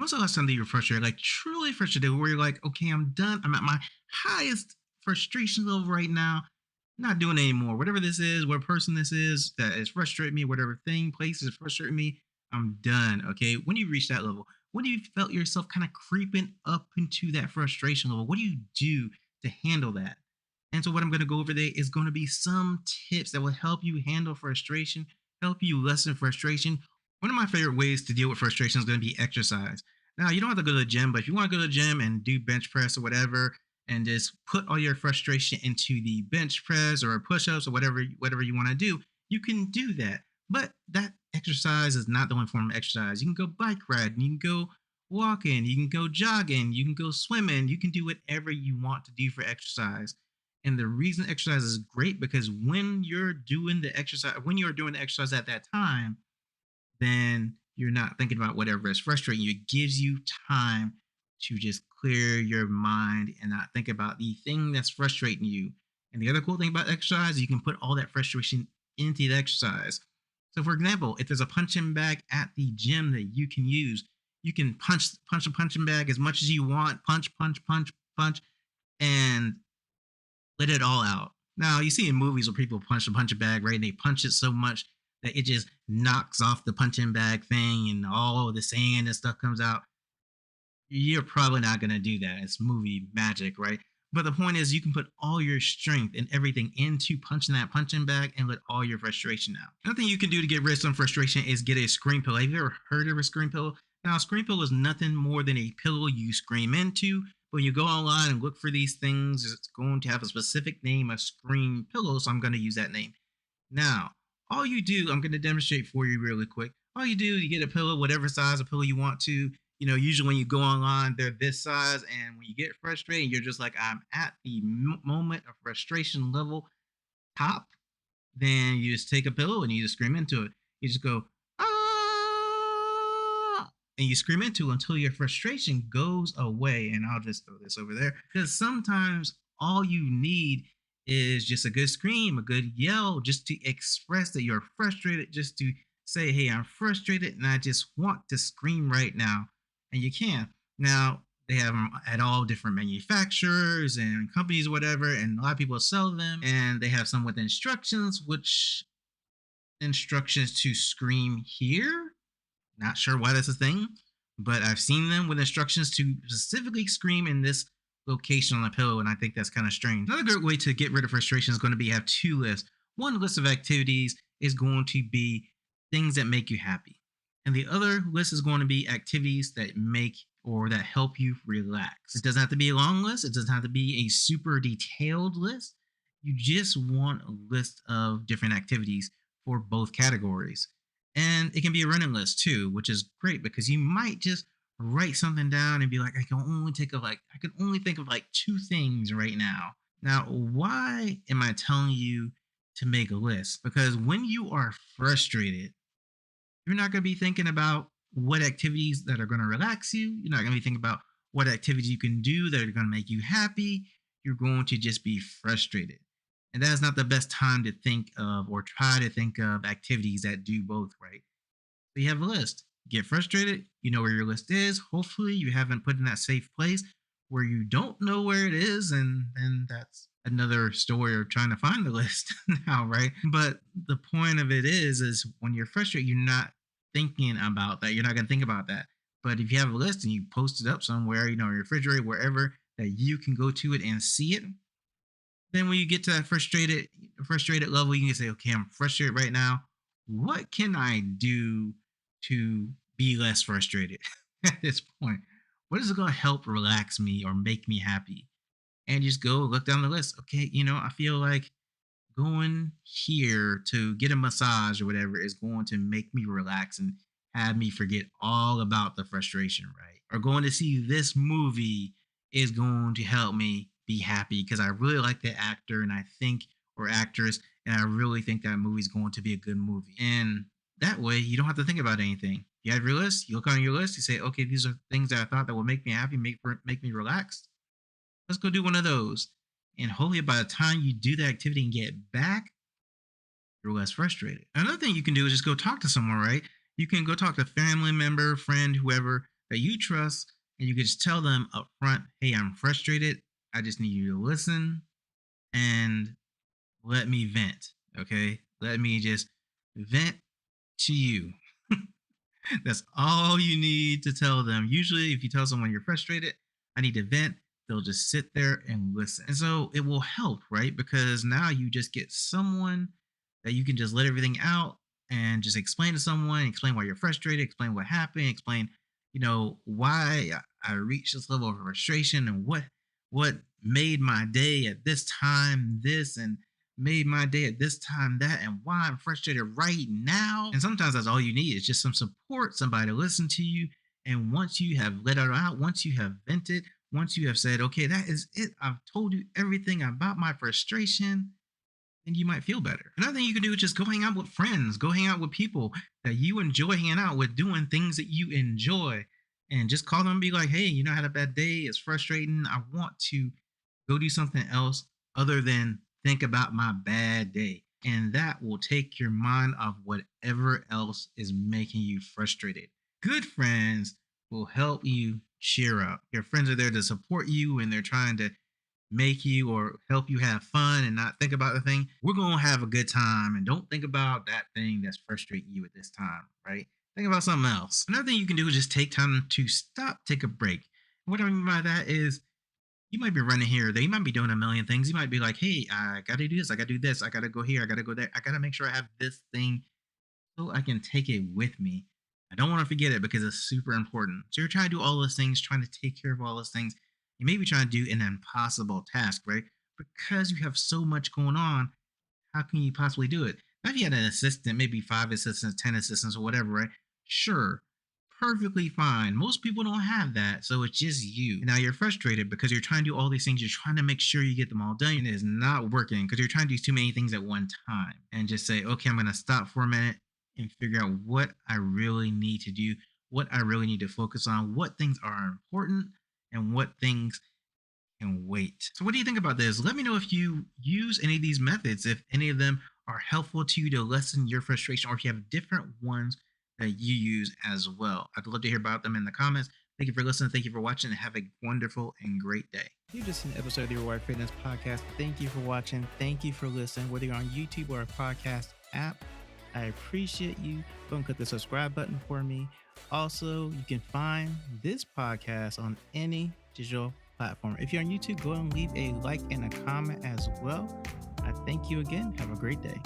When's the last time that you were frustrated, like truly frustrated, where you're like, okay, I'm done. I'm at my highest frustration level right now. Not doing it anymore. Whatever this is, what person this is that is frustrating me, whatever thing, place is frustrating me, I'm done. Okay. When you reach that level, when you felt yourself kind of creeping up into that frustration level, what do you do to handle that? And so, what I'm going to go over today is going to be some tips that will help you handle frustration, help you lessen frustration. One of my favorite ways to deal with frustration is going to be exercise. Now, you don't have to go to the gym, but if you want to go to the gym and do bench press or whatever, and just put all your frustration into the bench press or push-ups or whatever you want to do, you can do that. But that exercise is not the only form of exercise. You can go bike riding, you can go walking, you can go jogging, you can go swimming, you can do whatever you want to do for exercise. And the reason exercise is great because when you're doing the exercise at that time, then you're not thinking about whatever is frustrating you. It gives you time to just clear your mind and not think about the thing that's frustrating you. And the other cool thing about exercise, you can put all that frustration into the exercise. So, for example, if there's a punching bag at the gym that you can use, you can punch a punching bag as much as you want, punch, and let it all out. Now, you see in movies where people punch a punching bag, right? And they punch it so much that it just knocks off the punching bag thing and all the sand and stuff comes out. You're probably not going to do that. It's movie magic, right? But the point is, you can put all your strength and everything into punching that punching bag and let all your frustration out. Another thing you can do to get rid of some frustration is get a scream pillow. Have you ever heard of a scream pillow? Now, a scream pillow is nothing more than a pillow you scream into. When you go online and look for these things, it's going to have a specific name, a scream pillow. So I'm going to use that name. Now, all you do, I'm going to demonstrate for you really quick. All you do, you get a pillow, whatever size of pillow you want to. Usually when you go online, they're this size. And when you get frustrated, you're just like, I'm at the moment of frustration level top. Then you just take a pillow and you just scream into it. You just go, ah, and you scream into it until your frustration goes away. And I'll just throw this over there because sometimes all you need is just a good scream, a good yell, just to express that you're frustrated, just to say, hey, I'm frustrated and I just want to scream right now. And you can. Now, they have them at all different manufacturers and companies, whatever, and a lot of people sell them. And they have some with instructions, which instructions to scream here. Not sure why that's a thing, but I've seen them with instructions to specifically scream in this location on the pillow, and I think that's kind of strange. Another great way to get rid of frustration is going to be have two lists. One list of activities is going to be things that make you happy, and the other list is going to be activities that make or that help you relax. It doesn't have to be a long list. It doesn't have to be a super detailed list. You just want a list of different activities for both categories. And it can be a running list too, which is great because you might just write something down and be like, I can only think of like two things right now. Now, why am I telling you to make a list? Because when you are frustrated, you're not going to be thinking about what activities that are going to relax you. You're not going to be thinking about what activities you can do that are going to make you happy. You're going to just be frustrated. And that's not the best time to think of or try to think of activities that do both, right? So you have a list. Get frustrated. You know where your list is. Hopefully, you haven't put in that safe place where you don't know where it is. And then that's another story of trying to find the list now, right? But the point of it is when you're frustrated, you're not thinking about that. You're not going to think about that. But if you have a list and you post it up somewhere, your refrigerator, wherever, that you can go to it and see it, then when you get to that frustrated level, you can say, okay, I'm frustrated right now. What can I do to be less frustrated at this point? What is it going to help relax me or make me happy? And just go look down the list. Okay, I feel like going here to get a massage or whatever is going to make me relax and have me forget all about the frustration, right? Or going to see this movie is going to help me be happy because I really like the actor and I think or actress and I really think that movie is going to be a good movie. And that way you don't have to think about anything. You have your list, you look on your list, you say, okay, these are things that I thought that will make me happy, make me relaxed. Let's go do one of those. And hopefully by the time you do the activity and get back, you're less frustrated. Another thing you can do is just go talk to someone, right? You can go talk to a family member, friend, whoever that you trust, and you can just tell them up front, hey, I'm frustrated. I just need you to listen and let me vent. Okay. Let me just vent to you. That's all you need to tell them. Usually, if you tell someone you're frustrated, I need to vent, they'll just sit there and listen. And so it will help, right? Because now you just get someone that you can just let everything out and just explain to someone, explain why you're frustrated, explain what happened, explain, why I reached this level of frustration and what made my day at this time this and made my day at this time that and why I'm frustrated right now. And sometimes that's all you need is just some support, somebody to listen to you. And once you have let it out, once you have vented, once you have said, okay, that is it, I've told you everything about my frustration, then you might feel better. Another thing you can do is just go hang out with friends, go hang out with people that you enjoy hanging out with, doing things that you enjoy. And just call them and be like, hey, I had a bad day. It's frustrating. I want to go do something else other than think about my bad day. And that will take your mind off whatever else is making you frustrated. Good friends will help you cheer up. Your friends are there to support you and they're trying to make you or help you have fun and not think about the thing. We're going to have a good time and don't think about that thing that's frustrating you at this time, right? Think about something else. Another thing you can do is just take time to stop, take a break. What I mean by that is you might be running here or there. You might be doing a million things. You might be like, hey, I got to do this. I got to do this. I got to go here. I got to go there. I got to make sure I have this thing so I can take it with me. I don't want to forget it because it's super important. So you're trying to do all those things, trying to take care of all those things. You may be trying to do an impossible task, right? Because you have so much going on, how can you possibly do it? Now, if you had an assistant, maybe 5 assistants, 10 assistants, or whatever, right? Sure, perfectly fine. Most people don't have that, so it's just you. And now you're frustrated because you're trying to do all these things. You're trying to make sure you get them all done, and it's not working because you're trying to do too many things at one time. And just say, okay, I'm going to stop for a minute and figure out what I really need to do, what I really need to focus on, what things are important, and what things can wait. So, what do you think about this? Let me know if you use any of these methods, if any of them are helpful to you to lessen your frustration, or if you have different ones that you use as well. I'd love to hear about them in the comments. Thank you for listening. Thank you for watching, and have a wonderful and great day. You just seen an episode of the Reward Fitness Podcast. Thank you for watching. Thank you for listening, whether you're on YouTube or a podcast app. I appreciate you. Go and click the subscribe button for me. Also, you can find this podcast on any digital platform. If you're on YouTube, go and leave a like and a comment as well. I thank you again. Have a great day.